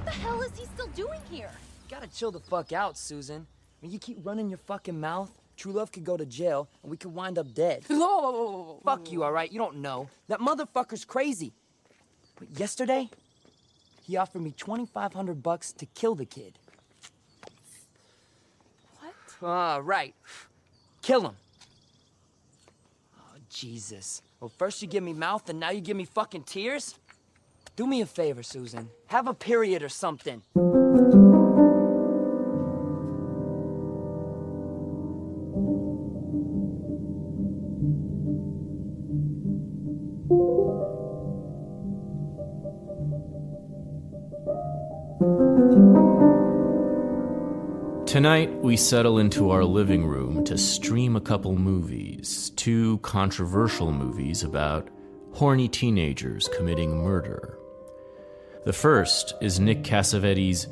the hell is he still doing here? You gotta chill the fuck out, Susan. I mean, you keep running your fucking mouth, True Love could go to jail, and we could wind up dead. Fuck you, alright? You don't know. That motherfucker's crazy. But yesterday, he offered me $2,500 to kill the kid. What? Right. Kill him. Oh, Jesus. Well, first you give me mouth, and now you give me fucking tears? Do me a favor, Susan. Have a period or something. Tonight, we settle into our living room to stream a couple movies, two controversial movies about horny teenagers committing murder. The first is Nick Cassavetes'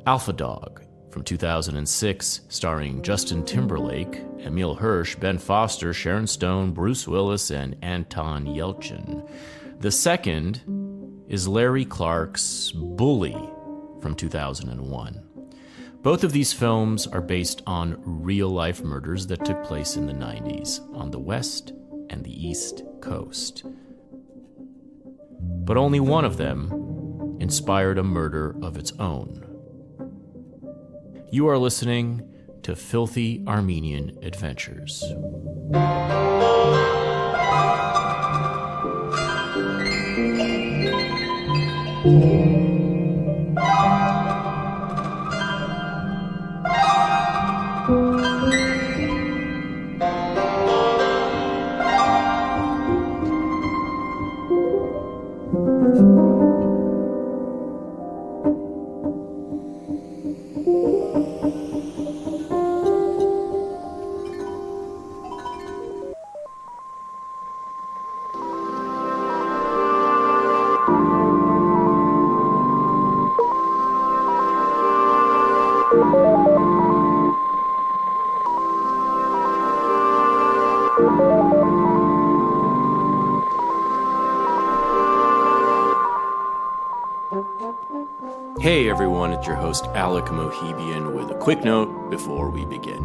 Alpha Dog from 2006, starring Justin Timberlake, Emile Hirsch, Ben Foster, Sharon Stone, Bruce Willis, and Anton Yelchin. The second is Larry Clark's Bully from 2001. Both of these films are based on real-life murders that took place in the 90s on the West and the East Coast. But only one of them inspired a murder of its own. You are listening to Filthy Armenian Adventures. Hey everyone, it's your host Alec Mohibian with a quick note before we begin.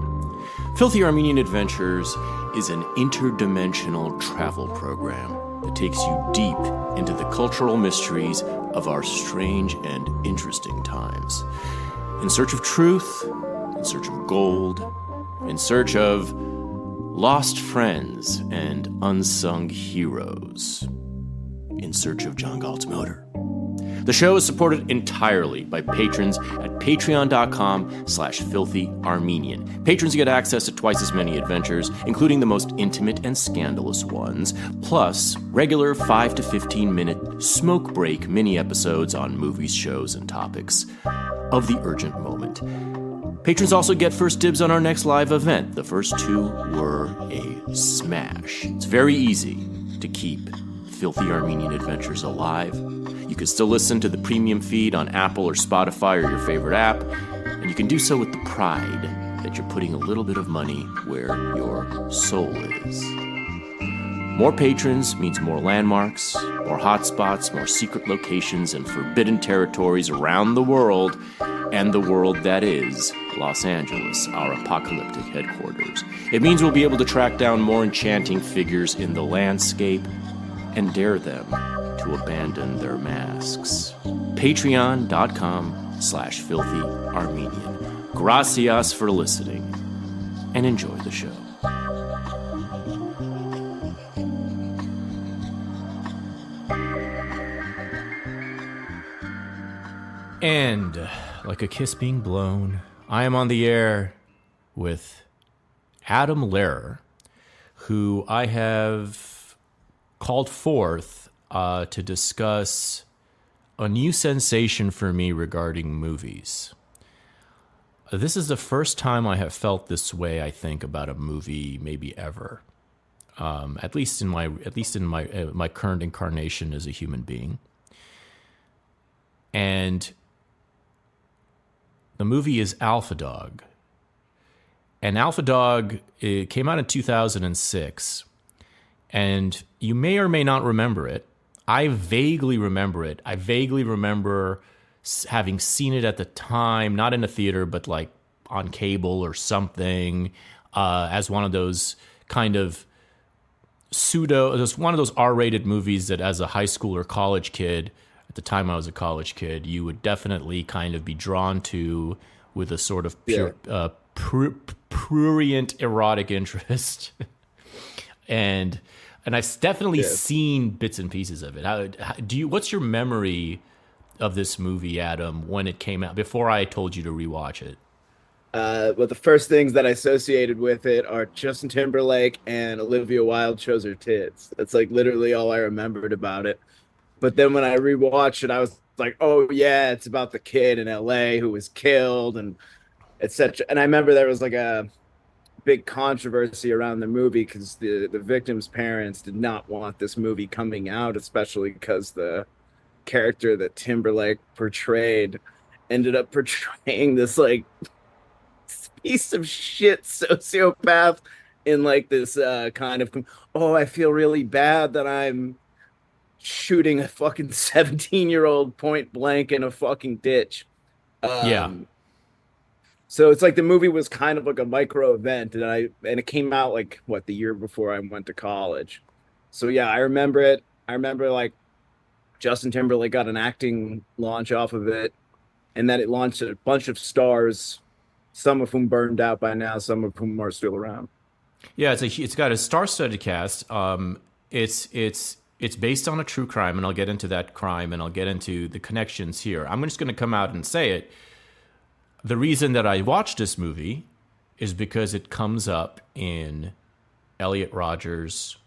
Filthy Armenian Adventures is an interdimensional travel program that takes you deep into the cultural mysteries of our strange and interesting times. In search of truth, in search of gold, in search of lost friends and unsung heroes, in search of John Galt's motor. The show is supported entirely by patrons at patreon.com/filthyarmenian. Patrons get access to twice as many adventures, including the most intimate and scandalous ones, plus regular 5 to 15 minute smoke break mini episodes on movies, shows, and topics of the urgent moment. Patrons also get first dibs on our next live event. The first two were a smash. It's very easy to keep Filthy Armenian Adventures alive. You can still listen to the premium feed on Apple or Spotify or your favorite app, and you can do so with the pride that you're putting a little bit of money where your soul is. More patrons means more landmarks, more hotspots, more secret locations, and forbidden territories around the world, and the world that is Los Angeles, our apocalyptic headquarters. It means we'll be able to track down more enchanting figures in the landscape and dare them to abandon their masks. Patreon.com/filthyarmenian. Gracias for listening, and enjoy the show. And, like a kiss being blown, I am on the air with Adam Lehrer, who I have called forth to discuss a new sensation for me regarding movies. This is the first time I have felt this way, I think, about a movie, maybe ever. At least in my current incarnation as a human being. And the movie is Alpha Dog. And Alpha Dog, it came out in 2006. And you may or may not remember it. I vaguely remember it. I vaguely remember having seen it at the time, not in a theater, but like on cable or something, as one of those kind of one of those R-rated movies that as a high school or college kid, at the time I was a college kid, you would definitely kind of be drawn to with a sort of prurient erotic interest. and I've definitely seen bits and pieces of it. What's your memory of this movie, Adam, when it came out, before I told you to rewatch it? Well, the first things that I associated with it are Justin Timberlake and Olivia Wilde shows her tits. That's like literally all I remembered about it. But then when I rewatched it, I was like, oh yeah, it's about the kid in LA who was killed and etc. And I remember there was like a big controversy around the movie because the victim's parents did not want this movie coming out, especially because the character that Timberlake portrayed ended up portraying this like piece of shit sociopath in like this kind of, oh, I feel really bad that I'm shooting a fucking 17-year-old point blank in a fucking ditch. So it's like the movie was kind of like a micro event, and it came out like the year before I went to college. So yeah, I remember it. I remember like Justin Timberlake got an acting launch off of it, and that it launched a bunch of stars, some of whom burned out by now, some of whom are still around. Yeah, it's got a star-studded cast. It's based on a true crime, and I'll get into that crime, and I'll get into the connections here. I'm just going to come out and say it. The reason that I watched this movie is because it comes up in Elliot Rodgers'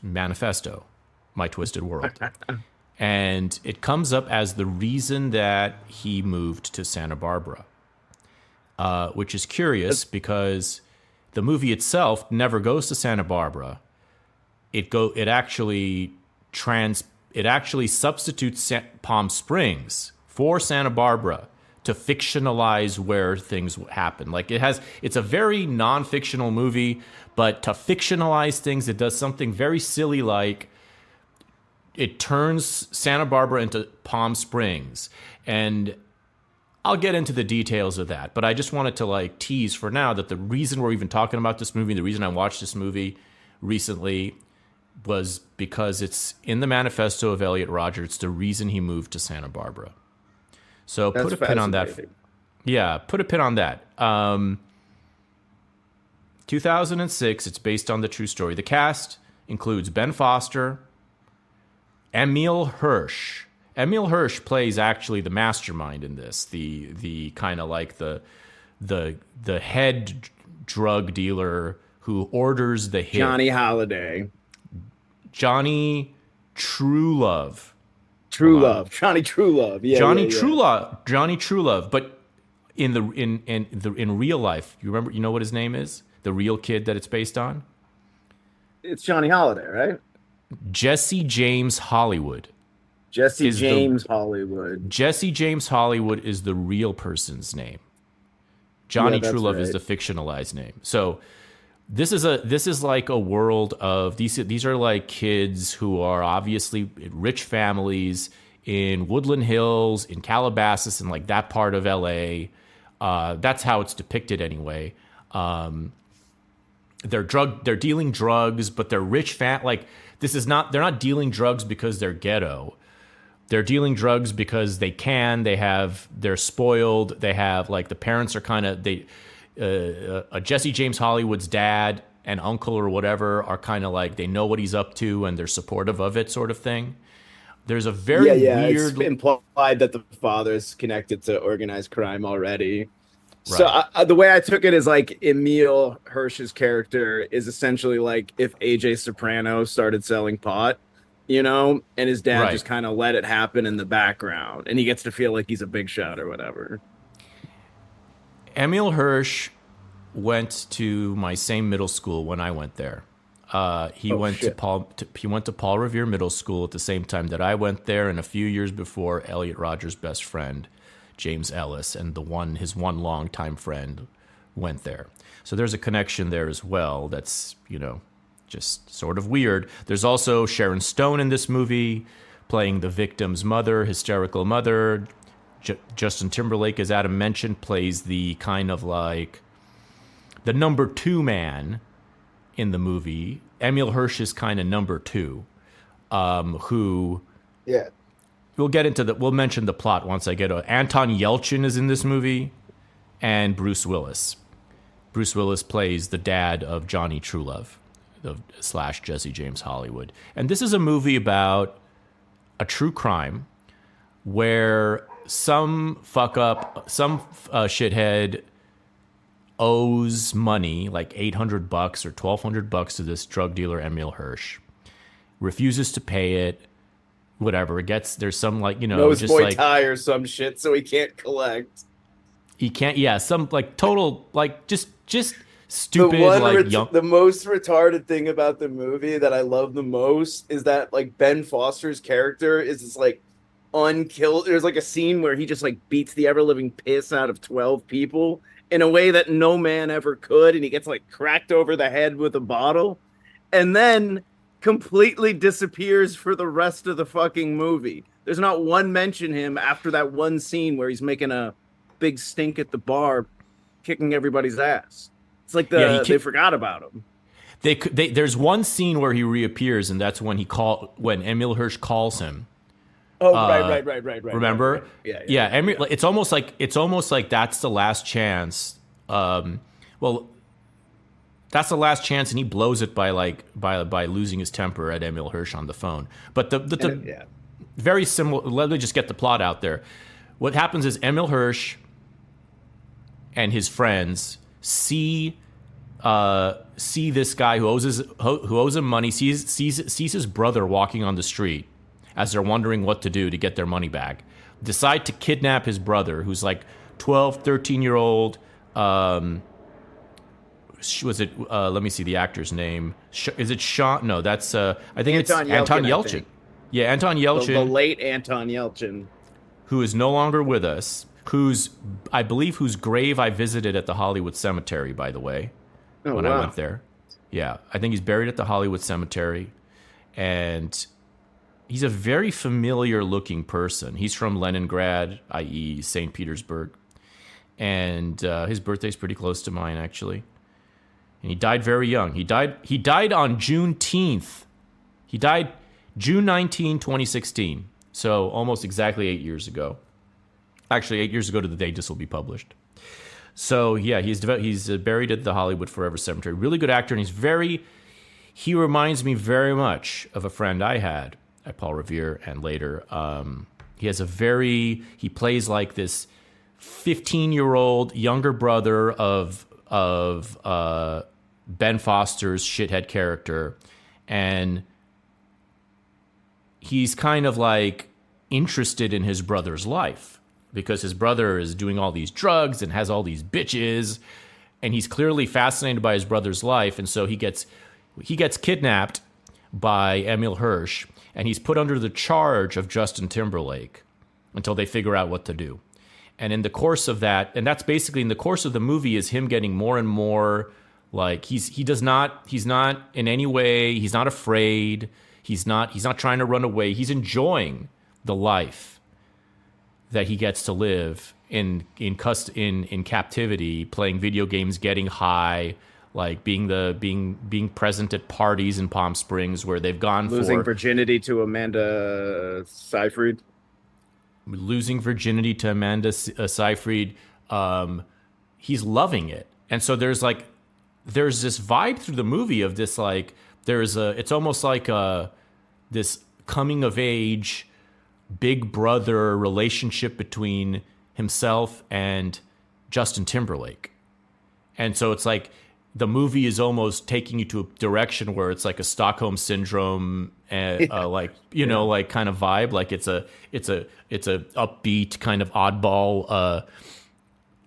manifesto, My Twisted World. And it comes up as the reason that he moved to Santa Barbara. Which is curious because the movie itself never goes to Santa Barbara. It actually substitutes Palm Springs for Santa Barbara to fictionalize where things happen. Like it's a very non-fictional movie, but to fictionalize things, it does something very silly, like it turns Santa Barbara into Palm Springs. And I'll get into the details of that, but I just wanted to like tease for now that the reason we're even talking about this movie, the reason I watched this movie recently, was because it's in the manifesto of Elliot Rodgers. It's the reason he moved to Santa Barbara. So That's put a pin on that. Yeah, put a pin on that. 2006, it's based on the true story. The cast includes Ben Foster, Emile Hirsch. Emile Hirsch plays actually the mastermind in this, the kind of like the head drug dealer who orders the hit. Johnny Holiday. Johnny Truelove. Johnny Truelove. Yeah. Johnny Truelove. But in real life, you know what his name is? The real kid that it's based on? It's Johnny Holiday, right? Jesse James Hollywood. Jesse James Hollywood is the real person's name. Johnny Truelove is the fictionalized name. So this is like a world of these are like kids who are obviously rich families in Woodland Hills, in Calabasas, and like that part of LA. That's how it's depicted anyway. They're dealing drugs, but they're rich they're not dealing drugs because they're ghetto. They're dealing drugs because they're spoiled. They have like the parents are kind of Jesse James Hollywood's dad and uncle or whatever are kind of like, they know what he's up to and they're supportive of it, sort of thing. There's a very weird. It's implied that the father is connected to organized crime already. Right. So the way I took it is like Emile Hirsch's character is essentially like if AJ Soprano started selling pot, and his dad just kind of let it happen in the background, and he gets to feel like he's a big shot or whatever. Emile Hirsch went to my same middle school when I went there. He went to Paul Revere Middle School at the same time that I went there, and a few years before, Elliot Rodgers' best friend, James Ellis, and his one longtime friend went there. So there's a connection there as well that's, just sort of weird. There's also Sharon Stone in this movie playing the victim's mother, hysterical mother. Justin Timberlake, as Adam mentioned, plays the kind of like the number two man in the movie. Emil Hirsch is kind of number two, who we'll get into we'll mention the plot once I get to Anton Yelchin is in this movie, and Bruce Willis. Bruce Willis plays the dad of Johnny Truelove / Jesse James Hollywood. And this is a movie about a true crime where some shithead owes money, like $800 or $1,200 to this drug dealer, Emil Hirsch, refuses to pay it, whatever. There's some like, knows just Muay like Thai or some shit, so he can't collect. He can't, some like total, like just stupid, like young. The most retarded thing about the movie that I love the most is that like Ben Foster's character is this like unkilled. There's like a scene where he just like beats the ever living piss out of 12 people in a way that no man ever could, and he gets like cracked over the head with a bottle, and then completely disappears for the rest of the fucking movie. There's not one mention him after that one scene where he's making a big stink at the bar, kicking everybody's ass. It's like they forgot about him. There's one scene where he reappears, and that's when when Emil Hirsch calls him. Oh, right. Remember? Right. Yeah. It's almost like that's the last chance. That's the last chance, and he blows it by losing his temper at Emil Hirsch on the phone. But the very similar. Let me just get the plot out there. What happens is Emil Hirsch and his friends see this guy who owes him money, sees his brother walking on the street as they're wondering what to do to get their money back, decide to kidnap his brother, who's like 12, 13-year-old. Was it? Let me see the actor's name. Is it Sean? No, that's. I think it's Anton Yelchin. Yeah, Anton Yelchin. The late Anton Yelchin, who is no longer with us. Whose grave I visited at the Hollywood Cemetery, by the way, when I went there. Yeah, I think he's buried at the Hollywood Cemetery, and he's a very familiar-looking person. He's from Leningrad, i.e. St. Petersburg, and his birthday's pretty close to mine, actually. And he died very young. He died on Juneteenth. He died June 19, 2016. So almost exactly 8 years ago. Actually, 8 years ago to the day this will be published. So yeah, he's buried at the Hollywood Forever Cemetery. Really good actor, and he reminds me very much of a friend I had at Paul Revere, and later. He plays like this 15-year-old younger brother of Ben Foster's shithead character, and he's kind of like interested in his brother's life because his brother is doing all these drugs and has all these bitches, and he's clearly fascinated by his brother's life, and so he gets kidnapped by Emil Hirsch, and he's put under the charge of Justin Timberlake until they figure out what to do. And in the course of that, and that's basically in the course of the movie, is him getting more and more like he's not in any way, he's not afraid, he's not trying to run away, he's enjoying the life that he gets to live in captivity, playing video games, getting high, like being present at parties in Palm Springs where they've gone losing virginity to Amanda Seyfried. Losing virginity to Amanda Seyfried. He's loving it. And so there's this vibe through the movie of this, like, it's almost like this coming of age, big brother relationship between himself and Justin Timberlake. And so it's like the movie is almost taking you to a direction where it's like a Stockholm syndrome, like kind of vibe. Like it's a upbeat kind of oddball,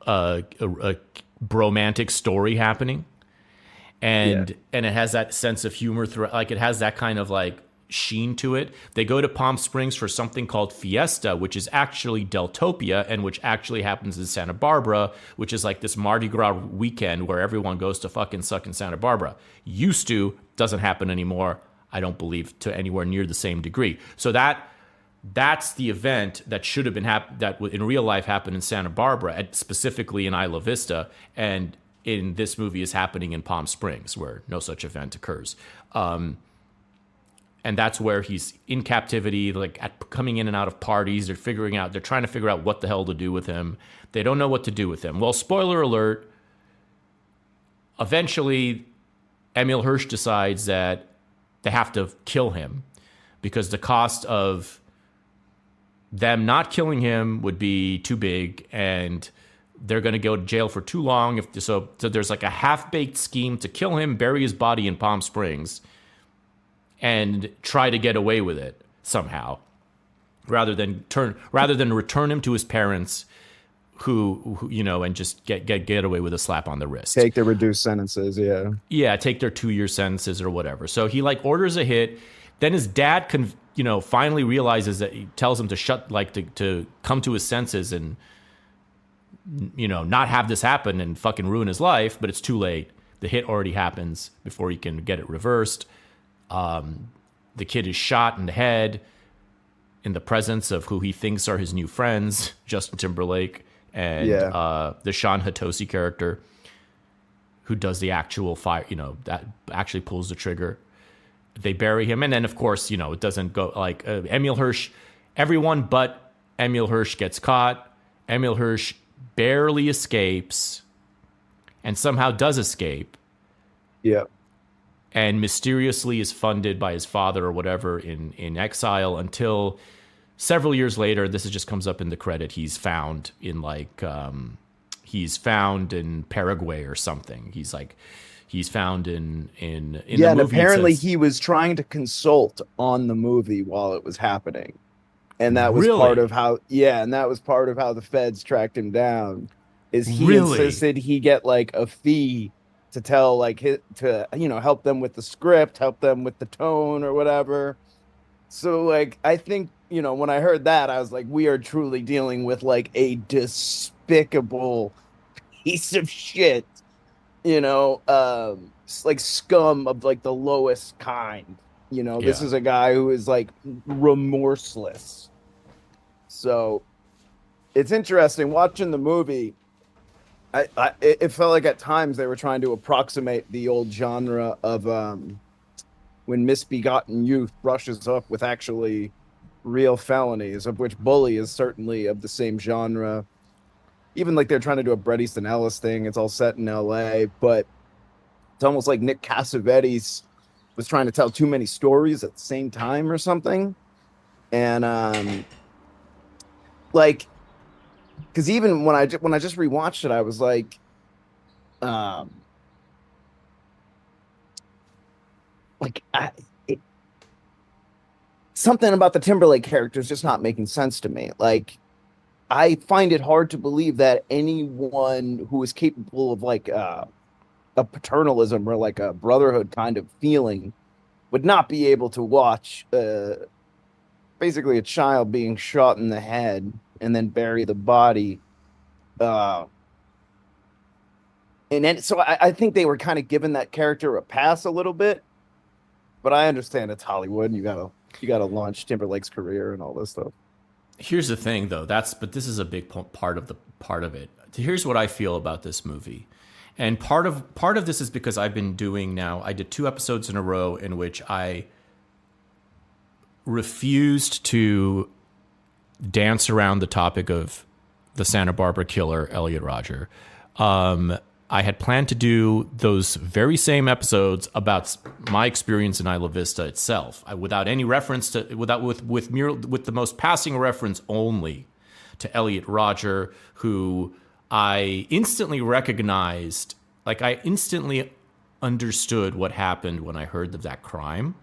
a bromantic story happening, and it has that sense of humor through. Like it has that kind of like sheen to it. They go to Palm Springs for something called Fiesta, which is actually Deltopia, and which actually happens in Santa Barbara, which is like this Mardi Gras weekend where everyone goes to fucking suck in Santa Barbara. Used to, doesn't happen anymore, I don't believe, to anywhere near the same degree. So that that's the event that should have been that in real life happened in Santa Barbara, specifically in Isla Vista, and in this movie is happening in Palm Springs, where no such event occurs. And that's where he's in captivity, like coming in and out of parties. They're trying to figure out what the hell to do with him. They don't know what to do with him. Well, spoiler alert, eventually Emil Hirsch decides that they have to kill him because the cost of them not killing him would be too big, and they're going to go to jail for too long. So there's like a half-baked scheme to kill him, bury his body in Palm Springs, and try to get away with it somehow, rather than return him to his parents, who and just get away with a slap on the wrist. Take their reduced sentences, yeah, take their 2-year sentences or whatever. So he like orders a hit. Then his dad finally realizes that he tells him to to come to his senses and not have this happen and fucking ruin his life. But it's too late. The hit already happens before he can get it reversed. The kid is shot in the head in the presence of who he thinks are his new friends, Justin Timberlake and the Sean Hatosi character, who does the actual fire, that actually pulls the trigger. They bury him, and then of course, it doesn't go like Emil Hirsch. Everyone but Emil Hirsch gets caught. Emil Hirsch barely escapes, and somehow does escape. Yeah. And mysteriously is funded by his father or whatever in exile until several years later. This just comes up in the credit. He's found in Paraguay or something. He's found in the movie. And apparently he was trying to consult on the movie while it was happening, and that was part of how. Yeah, and that was part of how the feds tracked him down. Is he insisted he get like a fee to tell help them with the script, help them with the tone or whatever. So like I think when I heard that, I was like, we are truly dealing with like a despicable piece of shit. Like scum of like the lowest kind. This is a guy who is like remorseless. So it's interesting watching the movie. It felt like at times they were trying to approximate the old genre of when misbegotten youth brushes up with actually real felonies, of which Bully is certainly of the same genre. Even like they're trying to do a Bret Easton Ellis thing. It's all set in L.A., but it's almost like Nick Cassavetes was trying to tell too many stories at the same time or something. And because even when I just rewatched it, I was like, something about the Timberlake character is just not making sense to me. Like, I find it hard to believe that anyone who is capable of like a paternalism or like a brotherhood kind of feeling would not be able to watch basically a child being shot in the head and then bury the body. And then, so I think they were kind of giving that character a pass a little bit, but I understand it's Hollywood and you gotta launch Timberlake's career and all this stuff. Here's the thing, though. But this is a big part of it. Here's what I feel about this movie, and part of this is because I've been doing now. I did 2 episodes in a row in which I refused to dance around the topic of the Santa Barbara killer, Elliot Rodger. I had planned to do those very same episodes about my experience in Isla Vista itself, without any reference to, with the most passing reference only to Elliot Rodger, who I instantly recognized, like I instantly understood what happened when I heard of that crime.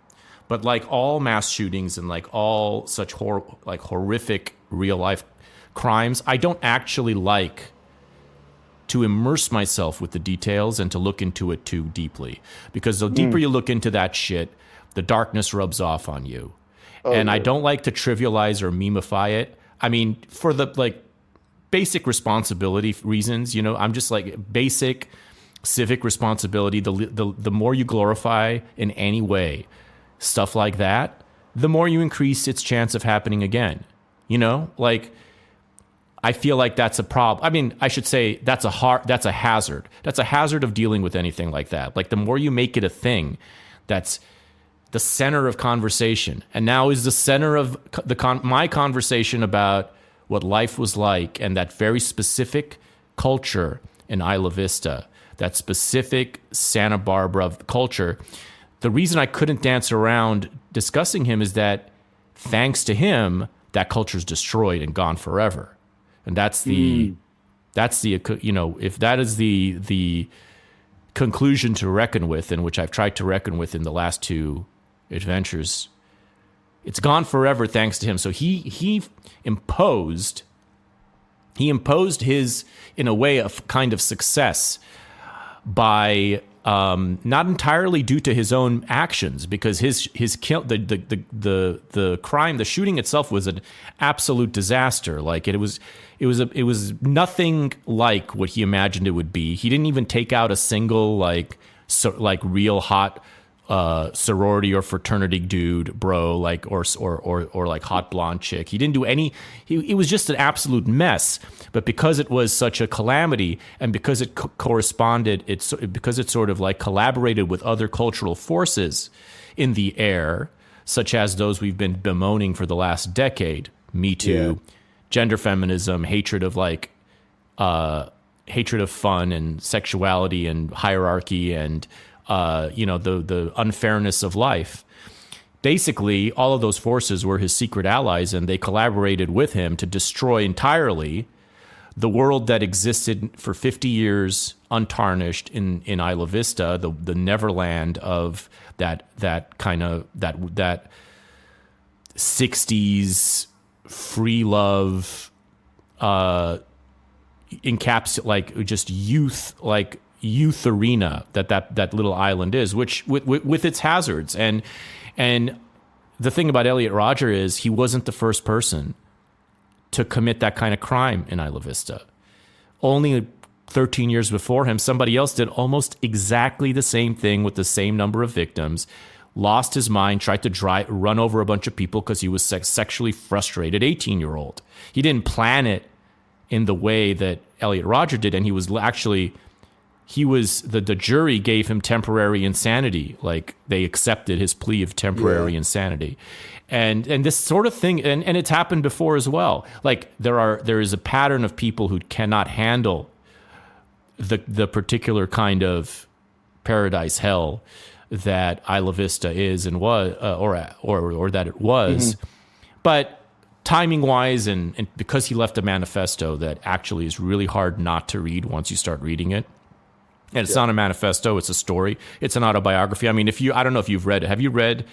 But like all mass shootings and like all such horrific real life crimes, I don't actually like to immerse myself with the details and to look into it too deeply, because the deeper you look into that shit, the darkness rubs off on you. And I don't like to trivialize or memify it. I mean, for the like basic responsibility reasons, I'm just like basic civic responsibility. The more you glorify in any way stuff like that, the more you increase its chance of happening again. You know, like, I feel like that's a problem. I mean, I should say that's a hazard. That's a hazard of dealing with anything like that. Like, the more you make it a thing that's the center of conversation, and now is the center of my conversation about what life was like, and that very specific culture in Isla Vista, that specific Santa Barbara culture. The reason I couldn't dance around discussing him is that, thanks to him, that culture's destroyed and gone forever. And that's the you know, if that is the conclusion to reckon with, and which I've tried to reckon with in the last two adventures, it's gone forever thanks to him. So he imposed his, in a way, a kind of success by not entirely due to his own actions, because his kill, the crime, the shooting itself was an absolute disaster. Like, it was nothing like what he imagined it would be. He didn't even take out a single like real hot sorority or fraternity dude, bro, like or like hot blonde chick. He didn't do any. It was just an absolute mess. But because it was such a calamity, and because it corresponded, because it sort of like collaborated with other cultural forces in the air, such as those we've been bemoaning for the last decade: Me Too, gender feminism, hatred of fun and sexuality and hierarchy, and the unfairness of life. Basically, all of those forces were his secret allies, and they collaborated with him to destroy entirely the world that existed for 50 years untarnished in Isla Vista, the Neverland of that 60s free love, like just youth arena that little island is, which with its hazards. And the thing about Elliot Rodger is he wasn't the first person to commit that kind of crime in Isla Vista. Only 13 years before him, somebody else did almost exactly the same thing with the same number of victims, lost his mind, tried to run over a bunch of people because he was sexually frustrated 18-year-old. He didn't plan it in the way that Elliot Rodger did, and the jury gave him temporary insanity. Like, they accepted his plea of temporary insanity. And this sort of thing, and it's happened before as well. Like, there is a pattern of people who cannot handle the particular kind of paradise hell that Isla Vista is and was, or that it was. Mm-hmm. But timing wise, and because he left a manifesto that actually is really hard not to read once you start reading it. And it's not a manifesto, it's a story. It's an autobiography. I mean, I don't know if you've read it. Have you read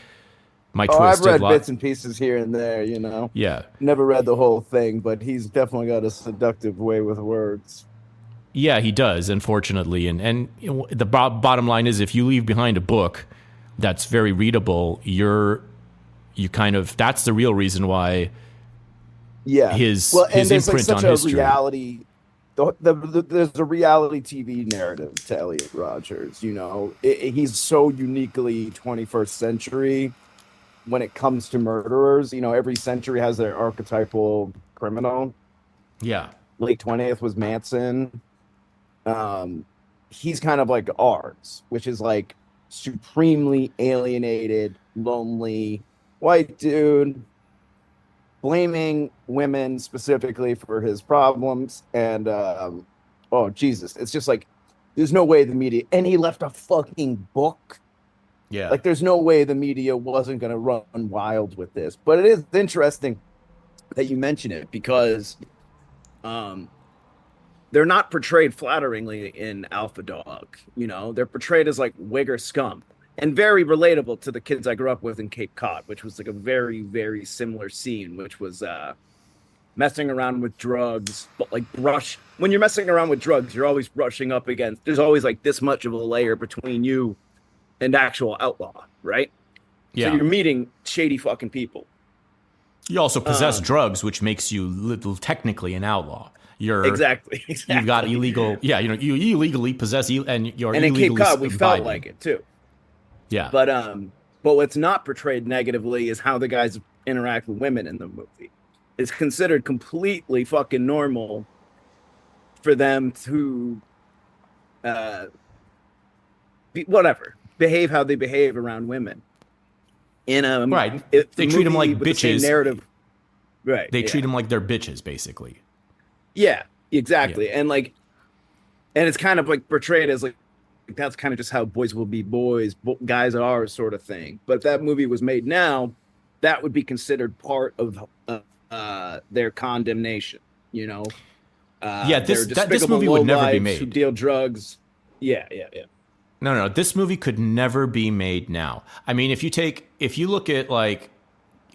My Twisted I've read Life? bits and pieces here and there, you know. Yeah. Never read the whole thing, but he's definitely got a seductive way with words. Yeah, he does, unfortunately. And the bottom line is, if you leave behind a book that's very readable, that's the real reason why his imprint on history. Reality. There's a reality TV narrative to Elliot Rodgers. You know, he's so uniquely 21st century when it comes to murderers. You know, every century has their archetypal criminal. Yeah. Late 20th was Manson. He's kind of like ours, which is like supremely alienated, lonely white dude, blaming women specifically for his problems. And oh Jesus, it's just like, there's no way the media, and he left a fucking book. Yeah, like there's no way the media wasn't going to run wild with this. But it is interesting that you mention it, because they're not portrayed flatteringly in Alpha Dog. You know, they're portrayed as like wigger scum, and very relatable to the kids I grew up with in Cape Cod, which was like a very, very similar scene, which was messing around with drugs. But like when you're messing around with drugs, you're always brushing up against, there's always like this much of a layer between you and actual outlaw, right? Yeah. So you're meeting shady fucking people. You also possess drugs, which makes you technically an outlaw. You're exactly. You've got illegal. Yeah, you know, you illegally possess, and you're and illegally in Cape Cod we felt imbibing. like it too. Yeah, but But what's not portrayed negatively is how the guys interact with women in the movie. It's considered completely fucking normal for them to uh behave how they behave around women in a Right. They treat them like bitches. Narrative. Right. They treat them like they're bitches, basically. Yeah, exactly. Yeah. And it's kind of like portrayed as like that's kind of just how boys will be boys, guys are sort of thing. But if that movie was made now, that would be considered part of their condemnation, you know? This movie would never be made. Who deal drugs. Yeah. No. This movie could never be made now. I mean, if you look at like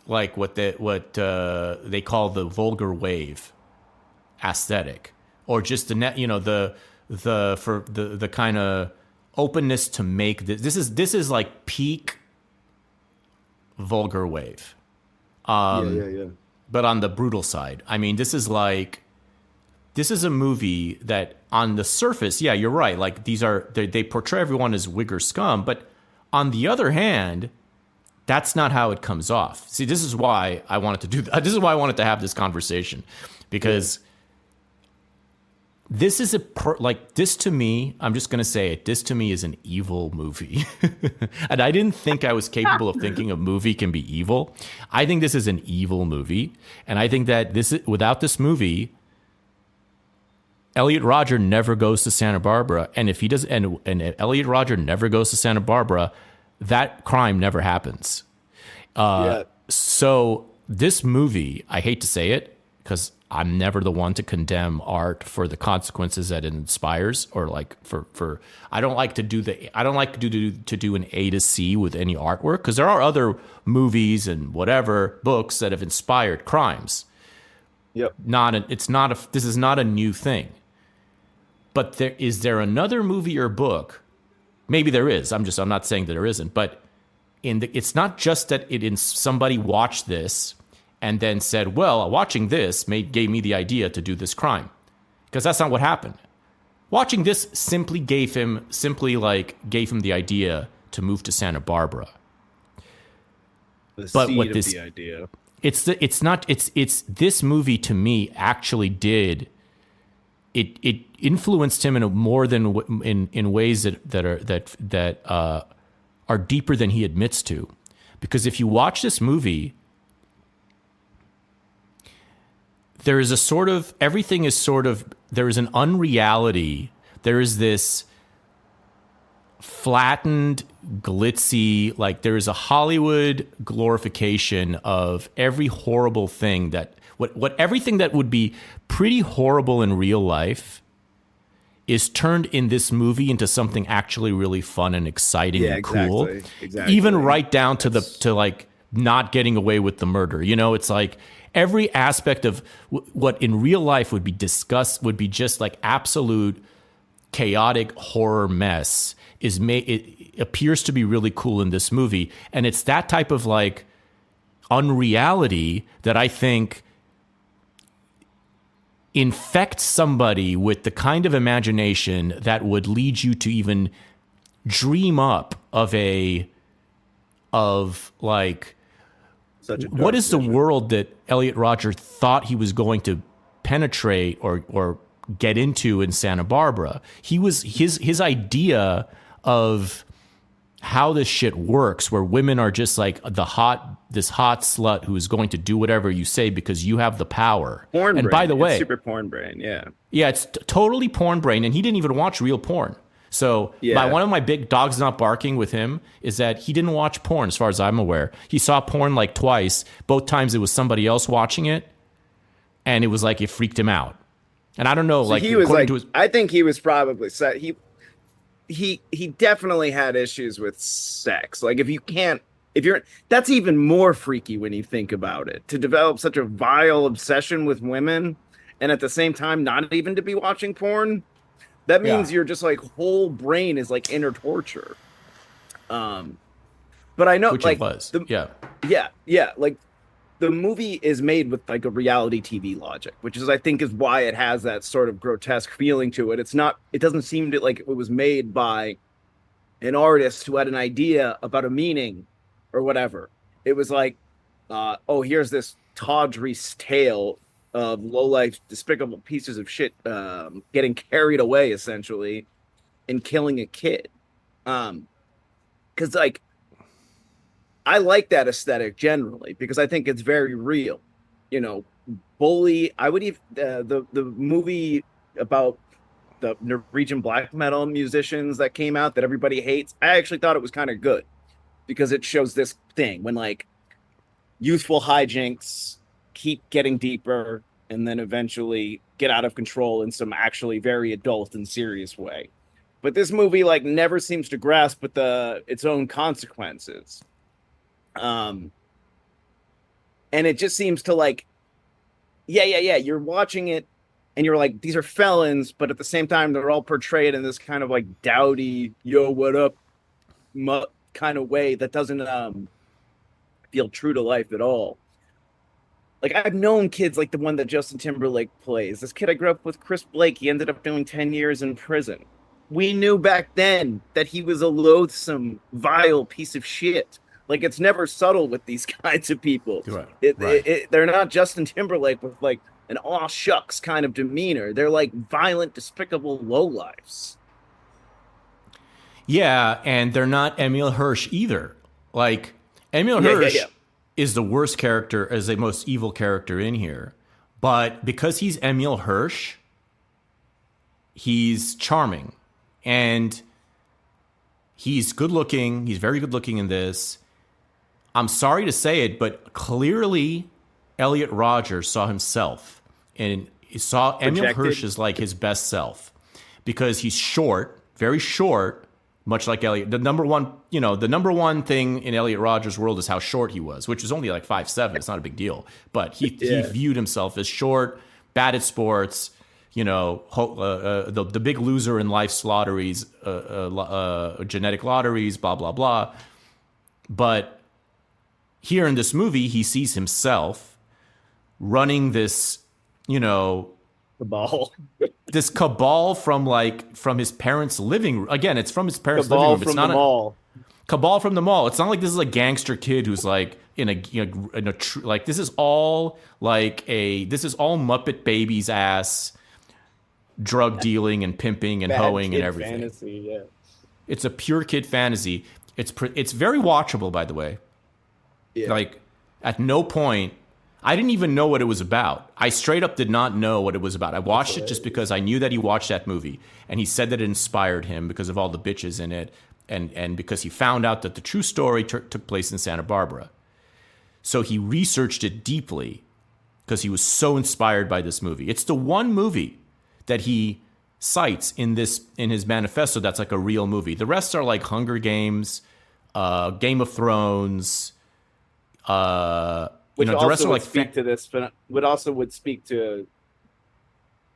what they call the vulgar wave aesthetic, or just the net, the kind of openness to make this is like peak vulgar wave. Yeah. But on the brutal side. I mean, this is a movie that on the surface, yeah, you're right. Like they portray everyone as wigger scum, but on the other hand, that's not how it comes off. See, this is why I wanted to do that. This is why I wanted to have this conversation, because this is this to me, I'm just going to say it, this to me is an evil movie. And I didn't think I was capable of thinking a movie can be evil. I think this is an evil movie. And I think that without this movie, Elliot Rodger never goes to Santa Barbara. And if he does, and if Elliot Rodger never goes to Santa Barbara, that crime never happens. So this movie, I hate to say it, because I'm never the one to condemn art for the consequences that it inspires, or like for I don't like to do an A to C with any artwork, because there are other movies and whatever books that have inspired crimes. Yep. This is not a new thing. But is there another movie or book? Maybe there is. I'm not saying that there isn't. But it's not just that somebody watched this and then said, well, watching this gave me the idea to do this crime. Because that's not what happened. Watching this simply gave him the idea to move to Santa Barbara. The idea. It's this movie to me actually did. It influenced him in ways that are deeper than he admits to, because if you watch this movie, there is there is an unreality. There is this flattened, glitzy, like there is a Hollywood glorification of every horrible thing everything that would be pretty horrible in real life is turned in this movie into something actually really fun and exciting and cool. Exactly. Even right down to like not getting away with the murder. It's like every aspect of what in real life would be discussed would be just like absolute chaotic horror mess it appears to be really cool in this movie. And it's that type of like unreality that I think infect somebody with the kind of imagination that would lead you to even dream up of what is the world that Elliot Rodger thought he was going to penetrate or get into in Santa Barbara. His idea of how this shit works, where women are just like this hot slut who is going to do whatever you say because you have the power. Porn and brain. By the way, it's super porn brain. Yeah, it's totally porn brain, and he didn't even watch real porn. So one of my big dogs not barking with him is that he didn't watch porn, as far as I'm aware. He saw porn like twice. Both times it was somebody else watching it, and it was like it freaked him out. And I don't know, so like he was like, I think he was probably he definitely had issues with sex. Like that's even more freaky when you think about it. To develop such a vile obsession with women and at the same time not even to be watching porn, that means you're just like whole brain is like inner torture. But I know, which like, it was. Like the movie is made with like a reality TV logic, which is, I think, is why it has that sort of grotesque feeling to it. It doesn't seem like it was made by an artist who had an idea about a meaning or whatever. It was like, oh, here's this tawdry tale of low-life, despicable pieces of shit getting carried away, essentially, and killing a kid. Because, like, I like that aesthetic generally because I think it's very real. You know, bully. I would even the movie about the Norwegian black metal musicians that came out that everybody hates. I actually thought it was kind of good because it shows this thing when like youthful hijinks keep getting deeper and then eventually get out of control in some actually very adult and serious way. But this movie like never seems to grasp with its own consequences. And it just seems to like, yeah. You're watching it and you're like, these are felons, but at the same time, they're all portrayed in this kind of like dowdy, yo, what up kind of way that doesn't feel true to life at all. Like I've known kids like the one that Justin Timberlake plays. This kid I grew up with, Chris Blake, he ended up doing 10 years in prison. We knew back then that he was a loathsome, vile piece of shit. Like it's never subtle with these kinds of people. Right. They're not Justin Timberlake with like an aw shucks kind of demeanor. They're like violent, despicable lowlifes. Yeah, and they're not Emil Hirsch either. Like Emil Hirsch is the worst character, as the most evil character in here. But because he's Emil Hirsch, he's charming. And he's good looking. He's very good looking in this. I'm sorry to say it, but clearly Elliot Rodgers saw himself and he saw Emil Hirsch as like his best self because he's short, very short, much like Elliot. The number one thing in Elliot Rodgers' world is how short he was, which is only like 5'7". It's not a big deal. But he viewed himself as short, bad at sports, the big loser in life's lotteries, genetic lotteries, blah, blah, blah. But here in this movie, he sees himself running this, cabal. This cabal from his parents' living room. Again, it's from his parents' living room. It's not the mall. Cabal from the mall. It's not like this is a gangster kid who's like like this is all Muppet Babies ass drug dealing and pimping and hoeing and everything. Fantasy, yeah. It's a pure kid fantasy. It's very watchable, by the way. Yeah. Like, at no point, I didn't even know what it was about. I straight up did not know what it was about. I watched it just because I knew that he watched that movie. And he said that it inspired him because of all the bitches in it. And because he found out that the true story took place in Santa Barbara. So he researched it deeply because he was so inspired by this movie. It's the one movie that he cites in his manifesto that's like a real movie. The rest are like Hunger Games, Game of Thrones, which the also rest are like speak to this, but would speak to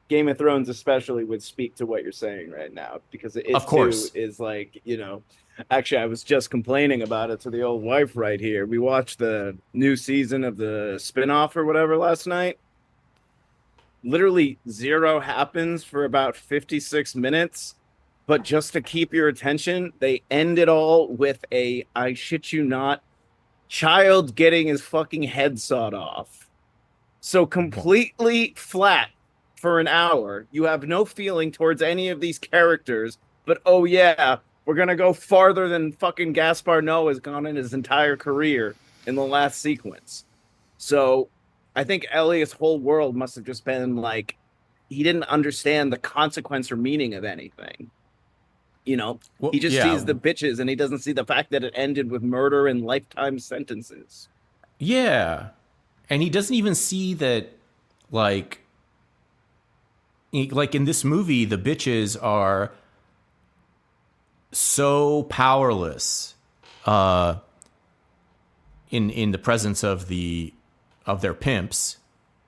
Game of Thrones, especially would speak to what you're saying right now, because it of course too is like, actually I was just complaining about it to the old wife right here. We watched the new season of the spinoff or whatever last night. Literally zero happens for about 56 minutes, but just to keep your attention, they end it all with I shit you not, child getting his fucking head sawed off. So completely flat for an hour. You have no feeling towards any of these characters, but oh yeah, we're gonna go farther than fucking Gaspar Noé has gone in his entire career in the last sequence. So I think Elliot's whole world must have just been like, he didn't understand the consequence or meaning of anything. He just sees the bitches and he doesn't see the fact that it ended with murder and lifetime sentences. Yeah. And he doesn't even see that, like in this movie, the bitches are so powerless in the presence of their pimps.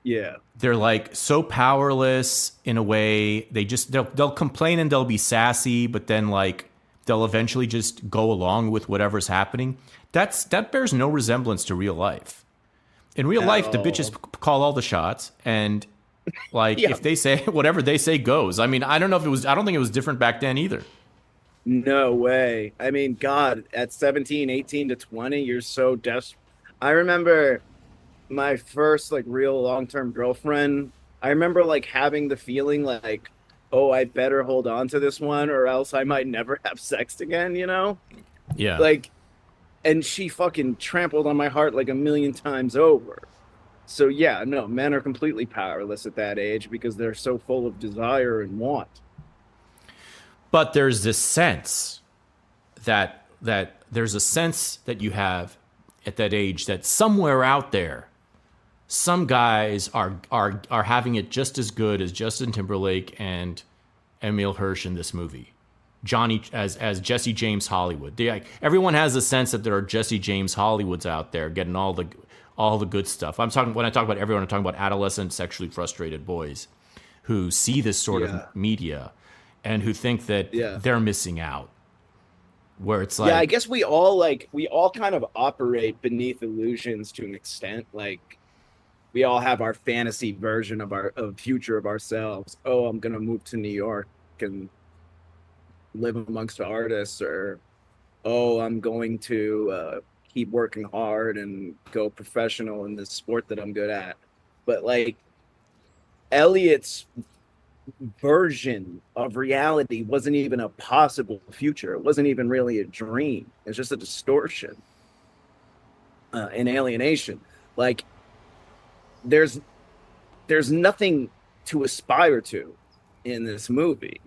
Yeah. They're like so powerless in a way. They'll complain and they'll be sassy, but then like they'll eventually just go along with whatever's happening. That bears no resemblance to real life. In real life, the bitches call all the shots, and like if they say whatever they say goes. I mean, I don't think it was different back then either. No way. I mean, God, at 17, 18 to 20, you're so desperate. I remember my first like real long-term girlfriend. I remember like having the feeling like, oh, I better hold on to this one or else I might never have sex again, you know? Yeah. Like, and she fucking trampled on my heart like a million times over. So yeah, no, men are completely powerless at that age because they're so full of desire and want. But there's this sense that there's a sense that you have at that age that somewhere out there, some guys are having it just as good as Justin Timberlake and Emile Hirsch in this movie. Johnny as Jesse James Hollywood. Everyone has a sense that there are Jesse James Hollywoods out there getting all the good stuff. When I talk about everyone, I'm talking about adolescent, sexually frustrated boys who see this sort of media and who think that they're missing out. Where it's like, yeah, I guess we all kind of operate beneath illusions to an extent. Like we all have our fantasy version of our of future of ourselves. Oh, I'm gonna move to New York and live amongst artists, or oh, I'm going to keep working hard and go professional in this sport that I'm good at. But like Elliot's version of reality wasn't even a possible future. It wasn't even really a dream. It's just a distortion, an alienation. Like there's nothing to aspire to in this movie.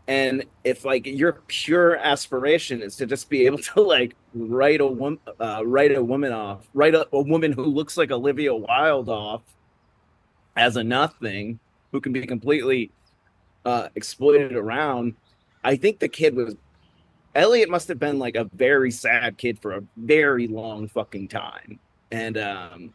And if like your pure aspiration is to just be able to like write a woman off, write a woman who looks like Olivia Wilde off as a nothing, who can be completely exploited around. I think the kid was Elliot must have been like a very sad kid for a very long fucking time. And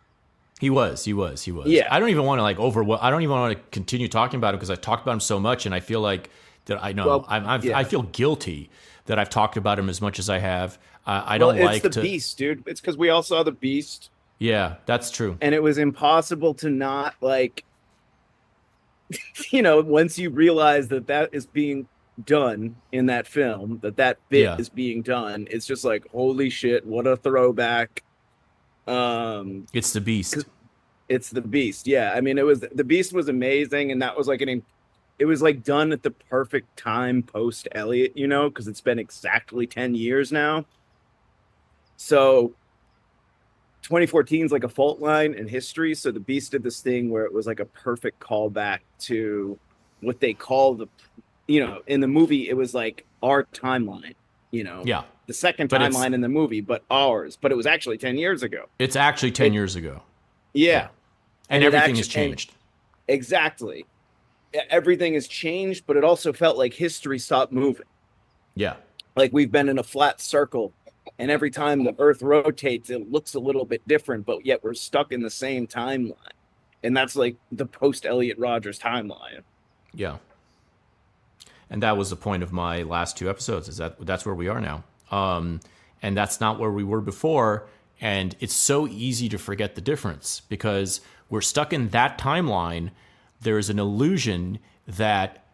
he was. Yeah. I don't even want to I don't even want to continue talking about him because I talked about him so much, and I feel like that I know Well, I feel guilty that I've talked about him as much as I have. I don't like it's the Beast, dude. It's because we all saw the Beast. Yeah, that's true. And it was impossible to not like, once you realize that that is being done in that film, that bit is being done, it's just like, holy shit, what a throwback. It's the Beast. It's the Beast. Yeah. I mean, the Beast was amazing. And that was like it was like done at the perfect time post Elliot, because it's been exactly 10 years now. So 2014 is like a fault line in history. So the Beast did this thing where it was like a perfect callback to what they call in the movie, it was like our timeline, Yeah. the second timeline in the movie, but ours, but it was actually 10 years ago. It's actually 10 years ago. Yeah. And everything has changed. Exactly. Everything has changed, but it also felt like history stopped moving. Yeah. Like we've been in a flat circle, and every time the Earth rotates, it looks a little bit different, but yet we're stuck in the same timeline. And that's like the post-Elliot Rodgers timeline. Yeah. And that was the point of my last two episodes, is that's where we are now. And that's not where we were before. And it's so easy to forget the difference because we're stuck in that timeline. There's an illusion that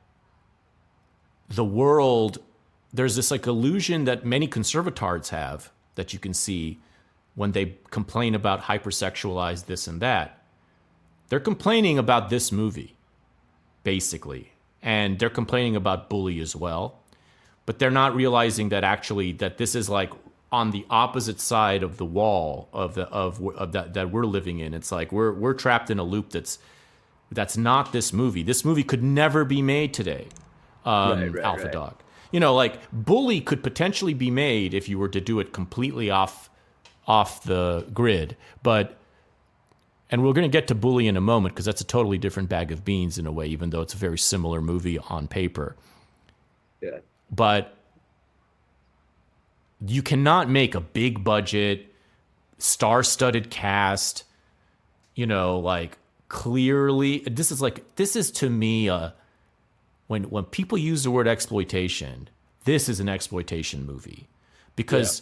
the world, there's this like illusion that many conservatards have that you can see when they complain about hypersexualized this and that. They're complaining about this movie, basically. And they're complaining about Bully as well. But they're not realizing that actually that this is like on the opposite side of the wall of that we're living in. It's like we're trapped in a loop that's not this movie. This movie could never be made today. Alpha Dog. Like Bully could potentially be made if you were to do it completely off the grid. And we're going to get to Bully in a moment because that's a totally different bag of beans in a way, even though it's a very similar movie on paper. Yeah. But you cannot make a big budget, star-studded cast, like clearly. This is to me, when people use the word exploitation, this is an exploitation movie. Because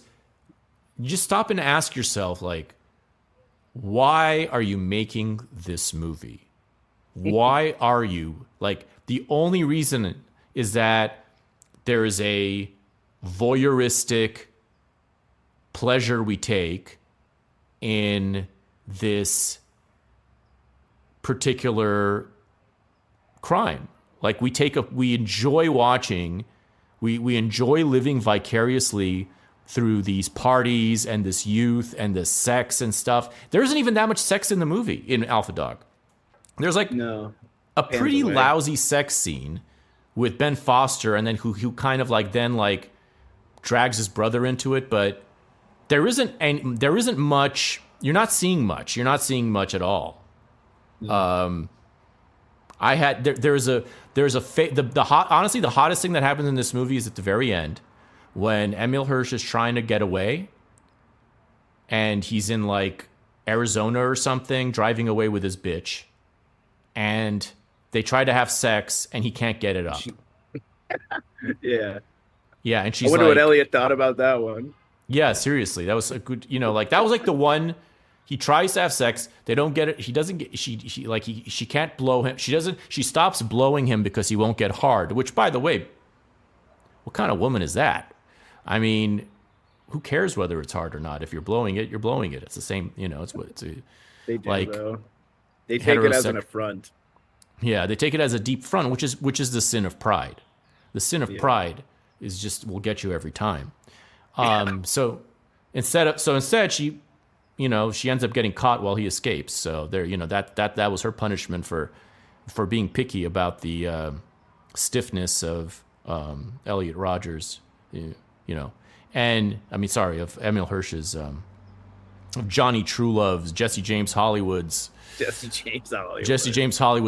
you just stop and ask yourself, like, why are you making this movie? Why are you? Like, the only reason is that there is a voyeuristic pleasure we take in this particular crime. Like we enjoy watching, we enjoy living vicariously through these parties and this youth and this sex and stuff. There isn't even that much sex in the movie in Alpha Dog. There's like a pretty lousy sex scene with Ben Foster, and then who kind of like then like drags his brother into it, but there isn't much. You're not seeing much. You're not seeing much at all. Honestly, the hottest thing that happens in this movie is at the very end when Emil Hirsch is trying to get away, and he's in like Arizona or something, driving away with his bitch, and they try to have sex, and he can't get it up. Yeah. Yeah, and she's I wonder like, what Elliot thought about that one. Yeah, seriously, that was a good, like that was like the one. He tries to have sex. They don't get it. He doesn't get. She can't blow him. She doesn't. She stops blowing him because he won't get hard. Which, by the way, what kind of woman is that? I mean, who cares whether it's hard or not? If you're blowing it, you're blowing it. It's the same. It's what it's. They do, like though. They take it as an affront. Yeah, they take it as a deep front, which is the sin of pride. The sin of pride is just will get you every time. So instead she she ends up getting caught while he escapes. So there, that was her punishment for being picky about the stiffness of Elliot Rodgers, and I mean, sorry, of Emil Hirsch's, of Johnny Truelove's, Jesse James Hollywood's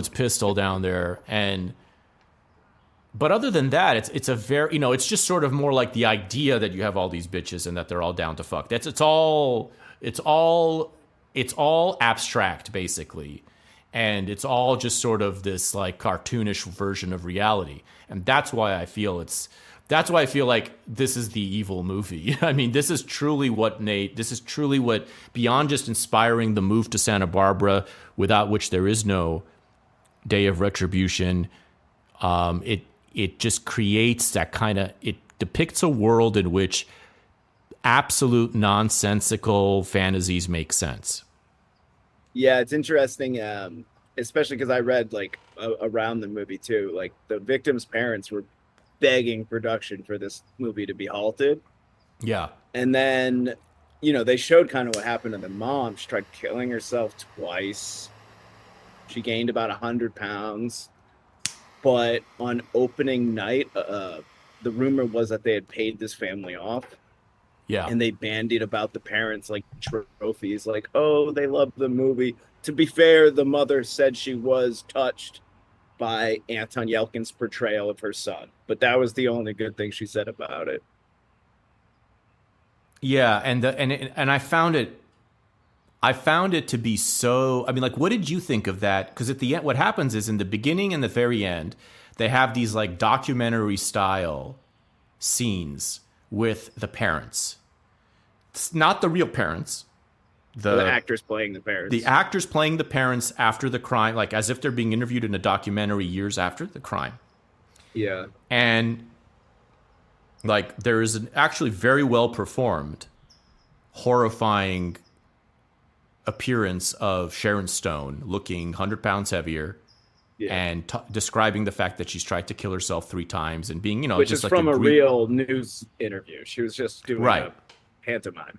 pistol down there, But other than that, it's a very, it's just sort of more like the idea that you have all these bitches and that they're all down to fuck. It's all abstract basically, and it's all just sort of this like cartoonish version of reality, and that's why I feel like this is the evil movie. I mean, this is truly what beyond just inspiring the move to Santa Barbara, without which there is no Day of Retribution. It just creates that it depicts a world in which absolute nonsensical fantasies make sense. Yeah, it's interesting, especially because I read around the movie too. Like the victims' parents were begging production for this movie to be halted. Yeah, and then they showed kind of what happened to the mom. She tried killing herself twice. She gained about 100 pounds. But on opening night, the rumor was that they had paid this family off. Yeah. And they bandied about the parents like trophies, like, oh, they love the movie. To be fair, the mother said she was touched by Anton Yelkin's portrayal of her son. But that was the only good thing she said about it. Yeah, and I found it to be so. I mean, like, what did you think of that? Because at the end, what happens is in the beginning and the very end, they have these like documentary style scenes with the parents. It's not the real parents. The actors playing the parents. The actors playing the parents after the crime, like as if they're being interviewed in a documentary years after the crime. Yeah. And like there is an actually very well performed, horrifying appearance of Sharon Stone looking 100 pounds heavier, and describing the fact that she's tried to kill herself 3 times and being, which just is like from a real news interview. She was just doing a pantomime.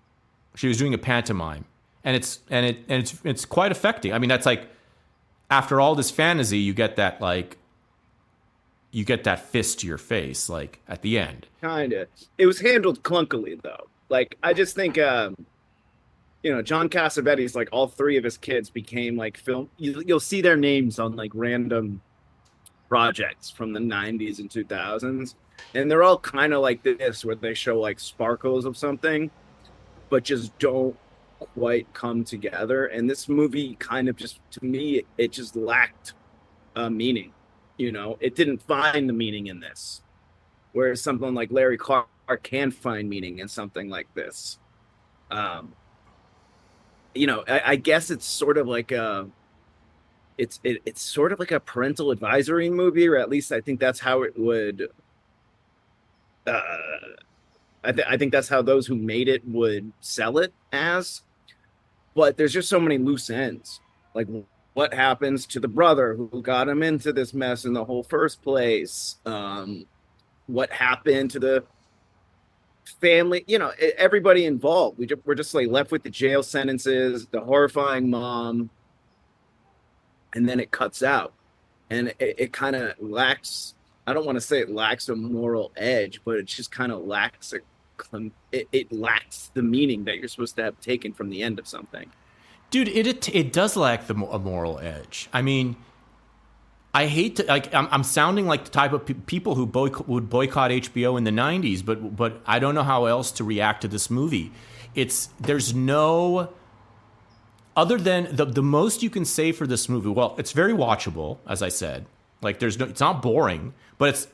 She was doing a pantomime, and it's quite affecting. I mean, that's like after all this fantasy, you get that fist to your face, like at the end. Kinda. It was handled clunkily though. Like I just think. John Cassavetes, like all 3 of his kids became like film. You'll see their names on like random projects from the 90s and 2000s. And they're all kind of like this, where they show like sparkles of something, but just don't quite come together. And this movie kind of just, to me, it just lacked meaning. It didn't find the meaning in this. Whereas something like Larry Clark can find meaning in something like this. I guess it's sort of like it's sort of like a parental advisory movie, or at least I think that's how it would uh, I think that's how those who made it would sell it as. But there's just so many loose ends. Like, what happens to the brother who got him into this mess in the whole first place? What happened to the family? Everybody involved. We're just like left with the jail sentences, the horrifying mom, and then it cuts out, and it kind of lacks. I don't want to say it lacks a moral edge, but it just kind of lacks it lacks the meaning that you're supposed to have taken from the end of something. Dude, it does lack a moral edge. I mean, I hate to I'm sounding like the type of people who would boycott HBO in the 90s, but I don't know how else to react to this movie. There's no other than the most you can say for this movie. Well, it's very watchable, as I said. Like it's not boring, but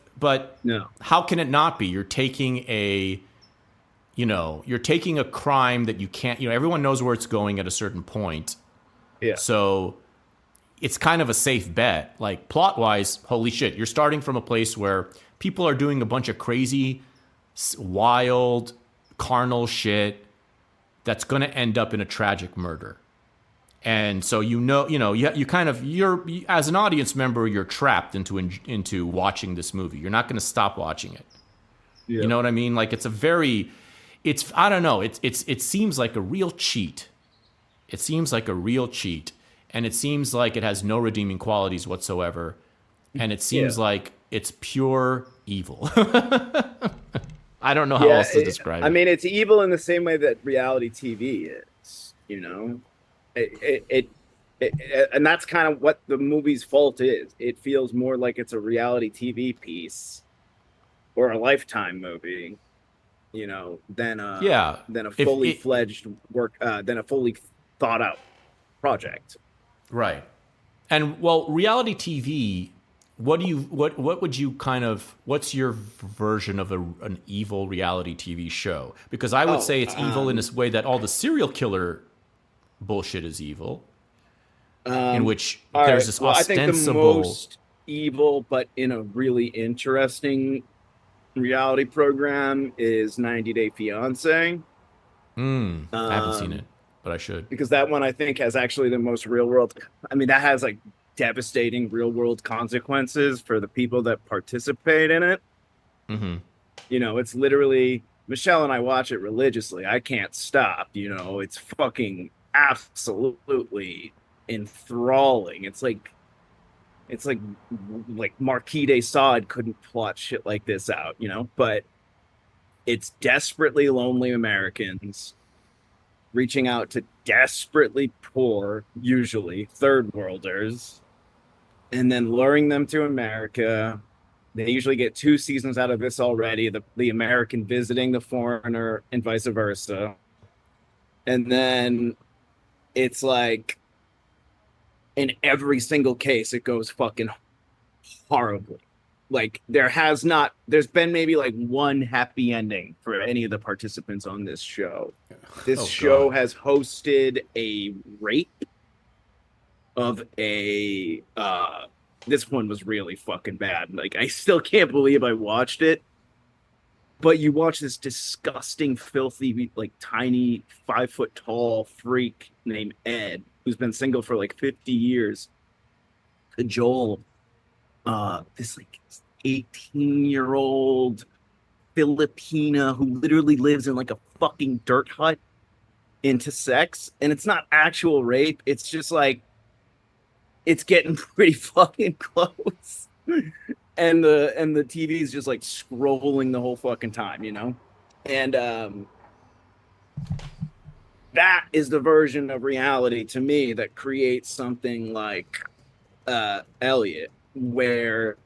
No. How can it not be? You're taking a crime that you can't, everyone knows where it's going at a certain point. Yeah. So it's kind of a safe bet. Like plot wise, holy shit, you're starting from a place where people are doing a bunch of crazy, wild, carnal shit that's going to end up in a tragic murder. And so you're as an audience member, you're trapped into watching this movie. You're not going to stop watching it. Yeah. You know what I mean? Like I don't know. It seems like a real cheat. It seems like a real cheat, and it seems like it has no redeeming qualities whatsoever, and it seems like it's pure evil. I don't know how else to describe it. I mean, it's evil in the same way that reality TV is. And that's kind of what the movie's fault is. It feels more like it's a reality TV piece or a Lifetime movie, than a fully fledged than a fully thought out project. Right. And well, reality TV, what's your version of an evil reality TV show? Because I would say it's evil in this way that all the serial killer bullshit is evil. In which there's this ostensible... I think the most evil, but in a really interesting reality program is 90 Day Fiancé. I haven't seen it, but I should. Because that one, I think, has actually the most real world... I mean, that has, like, devastating real world consequences for the people that participate in it. Mm-hmm. It's literally... Michelle and I watch it religiously. I can't stop, It's fucking absolutely enthralling. It's like Marquis de Sade couldn't plot shit like this out, but it's desperately lonely Americans reaching out to desperately poor, usually third worlders, and then luring them to America. They usually get 2 seasons out of this already, the American visiting the foreigner and vice versa. And then it's like in every single case, it goes fucking horribly. Like there's been maybe like one happy ending for any of the participants on this show. This show has hosted a rape of this one was really fucking bad. Like, I still can't believe I watched it. But you watch this disgusting, filthy, like tiny 5 foot tall freak named Ed, who's been single for like 50 years. Joel, this like 18-year-old Filipina who literally lives in like a fucking dirt hut into sex. And it's not actual rape. It's just like, it's getting pretty fucking close. And the TV is just like scrolling the whole fucking time, And that is the version of reality to me that creates something like Elliot, where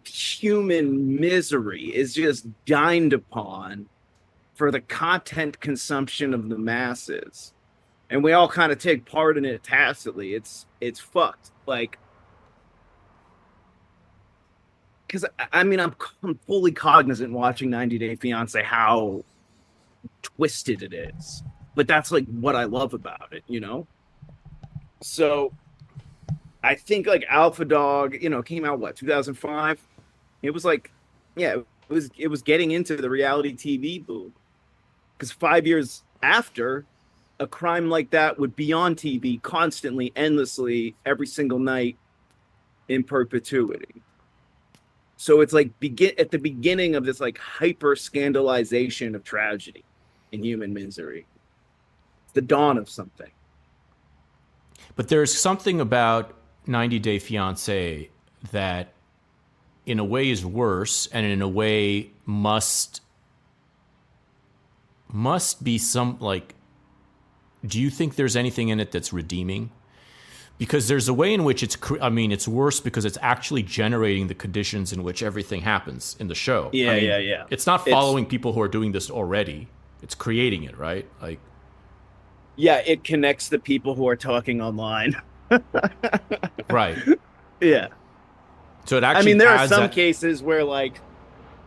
human misery is just dined upon for the content consumption of the masses. And we all kind of take part in it tacitly. It's fucked. Like, because I'm fully cognizant watching 90 Day Fiancé how twisted it is, but that's like what I love about it, So I think like Alpha Dog, came out 2005. It was like, it it was getting into the reality TV boom. Because 5 years after, a crime like that would be on TV constantly, endlessly, every single night in perpetuity. So it's like at the beginning of this like hyper scandalization of tragedy and human misery. It's the dawn of something. But there's something about 90 Day Fiancé that in a way is worse and in a way must be some, like, do you think there's anything in it that's redeeming? Because there's a way in which it's worse because it's actually generating the conditions in which everything happens in the show. Yeah. It's not following people who are doing this already. It's creating it, right? Like, yeah, it connects the people who are talking online. right. Yeah. So it actually, there are some cases where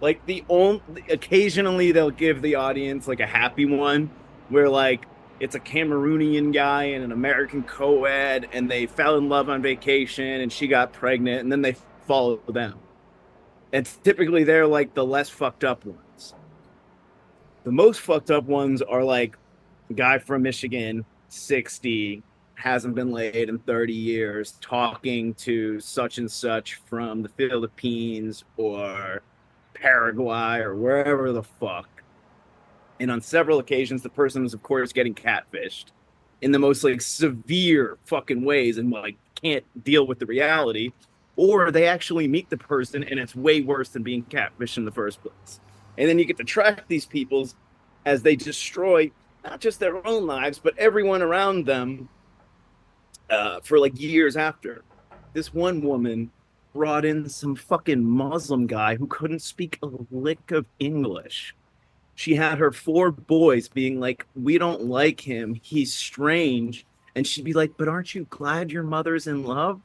occasionally they'll give the audience like a happy one where like it's a Cameroonian guy and an American co-ed and they fell in love on vacation and she got pregnant and then they follow them. And typically they're like the less fucked up ones. The most fucked up ones are like a guy from Michigan, 60, hasn't been laid in 30 years, talking to such and such from the Philippines or Paraguay or wherever the fuck. And on several occasions, the person was, of course, getting catfished in the most like severe fucking ways and like can't deal with the reality. Or they actually meet the person and it's way worse than being catfished in the first place. And then you get to track these people as they destroy not just their own lives, but everyone around them for like years after. This one woman brought in some fucking Muslim guy who couldn't speak a lick of English. She had her 4 boys being like, we don't like him. He's strange. And she'd be like, but aren't you glad your mother's in love?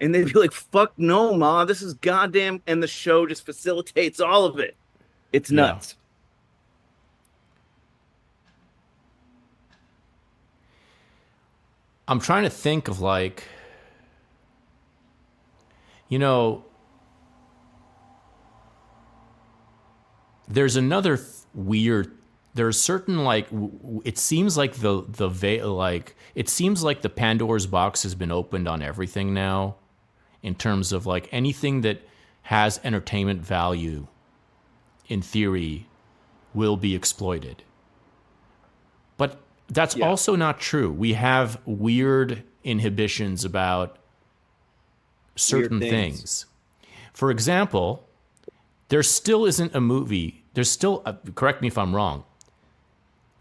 And they'd be like, fuck no, Ma, this is goddamn. And the show just facilitates all of it. It's nuts. Yeah. I'm trying to think of like, there's another weird. There's certain like it seems like it seems like the Pandora's box has been opened on everything now, in terms of like anything that has entertainment value, in theory, will be exploited. But that's also not true. We have weird inhibitions about certain things. For example, there still isn't a movie. There's still, correct me if I'm wrong,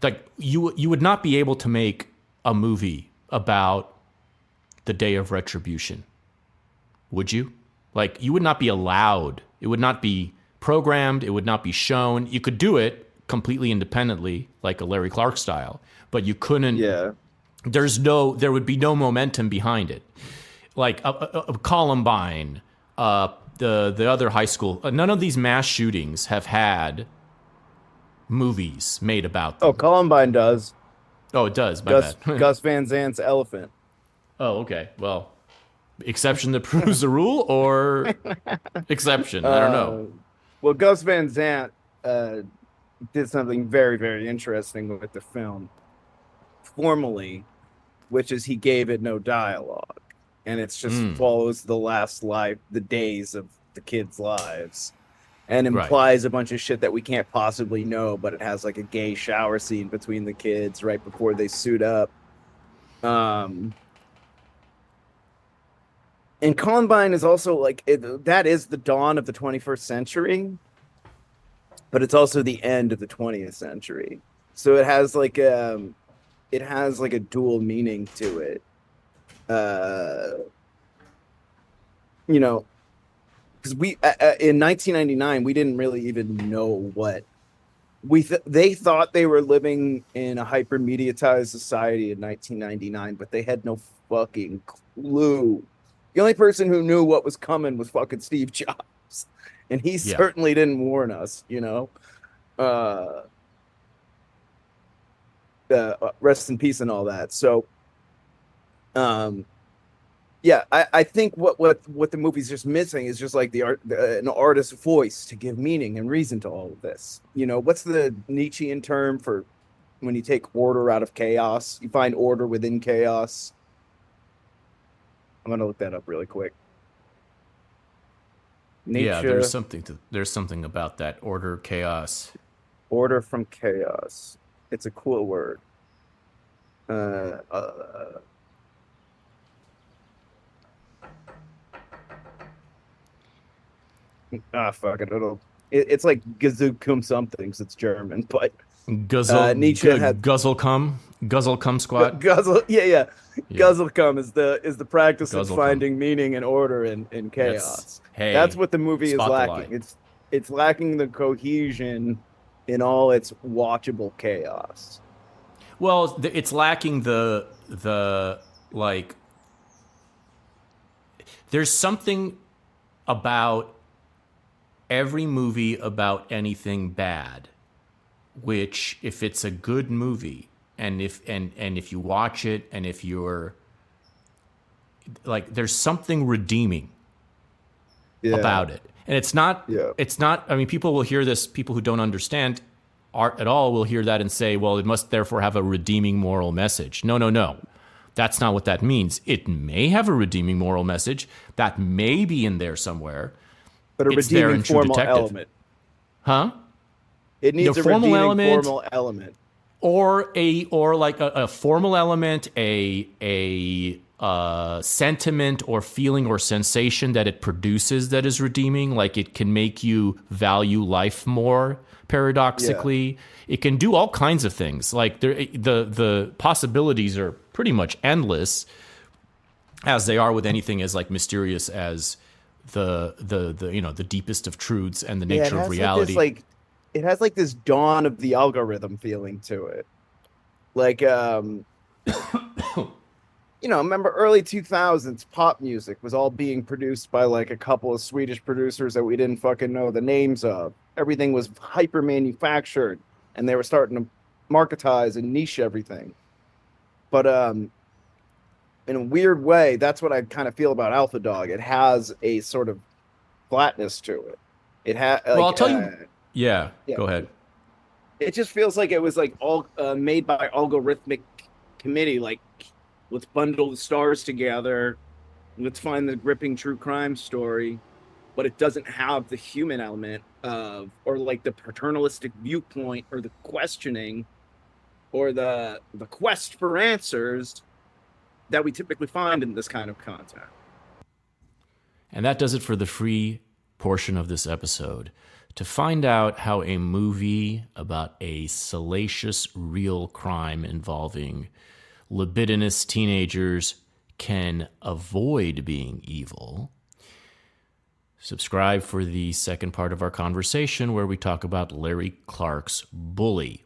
like you would not be able to make a movie about the Day of Retribution, would you? Like, you would not be allowed. It would not be programmed. It would not be shown. You could do it completely independently, like a Larry Clark style, but you couldn't. Yeah. There would be no momentum behind it. Like a Columbine, the other high school. None of these mass shootings have had movies made about them. Oh, Columbine does. Oh, it does. My bad. Gus Van Zant's Elephant. Oh, okay. Well, exception that proves the rule, or exception? I don't know. Well, Gus Van Sant did something very, very interesting with the film formally, which is he gave it no dialogue. And it's just follows the days of the kids' lives, and implies a bunch of shit that we can't possibly know, but it has like a gay shower scene between the kids right before they suit up. And Columbine is also like that is the dawn of the 21st century, but it's also the end of the 20th century. So it has like a dual meaning to it. Because we in 1999 we didn't really even know what they thought they were living in a hyper mediatized society in 1999, but they had no fucking clue. The only person who knew what was coming was fucking Steve Jobs, and he certainly didn't warn us. Rest in peace and all that. So Yeah, I think what the movie's just missing is just like an artist's voice to give meaning and reason to all of this. You know, what's the Nietzschean term for when you take order out of chaos? You find order within chaos. I'm gonna look that up really quick. Yeah, Nature, there's something about that order chaos. order from chaos. It's a cool word. Uh, uh, Fuck it. It's like Gazukum something 'cause it's German, but Nietzsche had Guzzle cum squat. guzzle. Yeah. Yeah, Guzzlecum is the practice of guzzle cum. finding meaning and order in chaos. Hey, That's what the movie is spot the lacking. lie. It's lacking the cohesion in all its watchable chaos. Well, it's lacking the like. There's something about every movie about anything bad, which if it's a good movie, and if you watch it, and if you're like, there's something redeeming about it. And it's not, I mean, people will hear this, people who don't understand art at all will hear that and say, well, it must therefore have a redeeming moral message. No. That's not what that means. It may have a redeeming moral message that may be in there somewhere. But a It's there redeeming in True formal Detective. element. Huh? It needs The a formal redeeming element- formal element. Or like a formal element, a sentiment or feeling or sensation that it produces that is redeeming. Like it can make you value life more. Paradoxically, it can do all kinds of things. Like the possibilities are pretty much endless, as they are with anything as like mysterious as the deepest of truths and the nature of reality. It has like this dawn of the algorithm feeling to it. Like remember early 2000s pop music was all being produced by like a couple of Swedish producers that we didn't fucking know the names of. Everything was hyper manufactured and they were starting to marketize and niche everything. But in a weird way, that's what I kind of feel about Alpha Dog. It has a sort of flatness to it. It has Well, I'll tell you. Yeah, go ahead. It just feels like it was like all made by algorithmic committee. Like, let's bundle the stars together. Let's find the gripping true crime story, but it doesn't have the human element of, or like the paternalistic viewpoint, or the questioning, or the quest for answers that we typically find in this kind of content. And that does it for the free portion of this episode. To find out how a movie about a salacious real crime involving libidinous teenagers can avoid being evil, subscribe for the second part of our conversation where we talk about Larry Clark's Bully.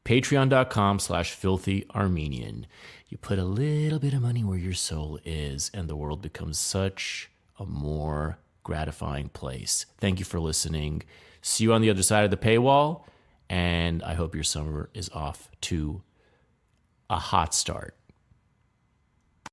Patreon.com/filthyarmenian. You put a little bit of money where your soul is, and the world becomes such a more gratifying place. Thank you for listening. See you on the other side of the paywall, and I hope your summer is off to a hot start.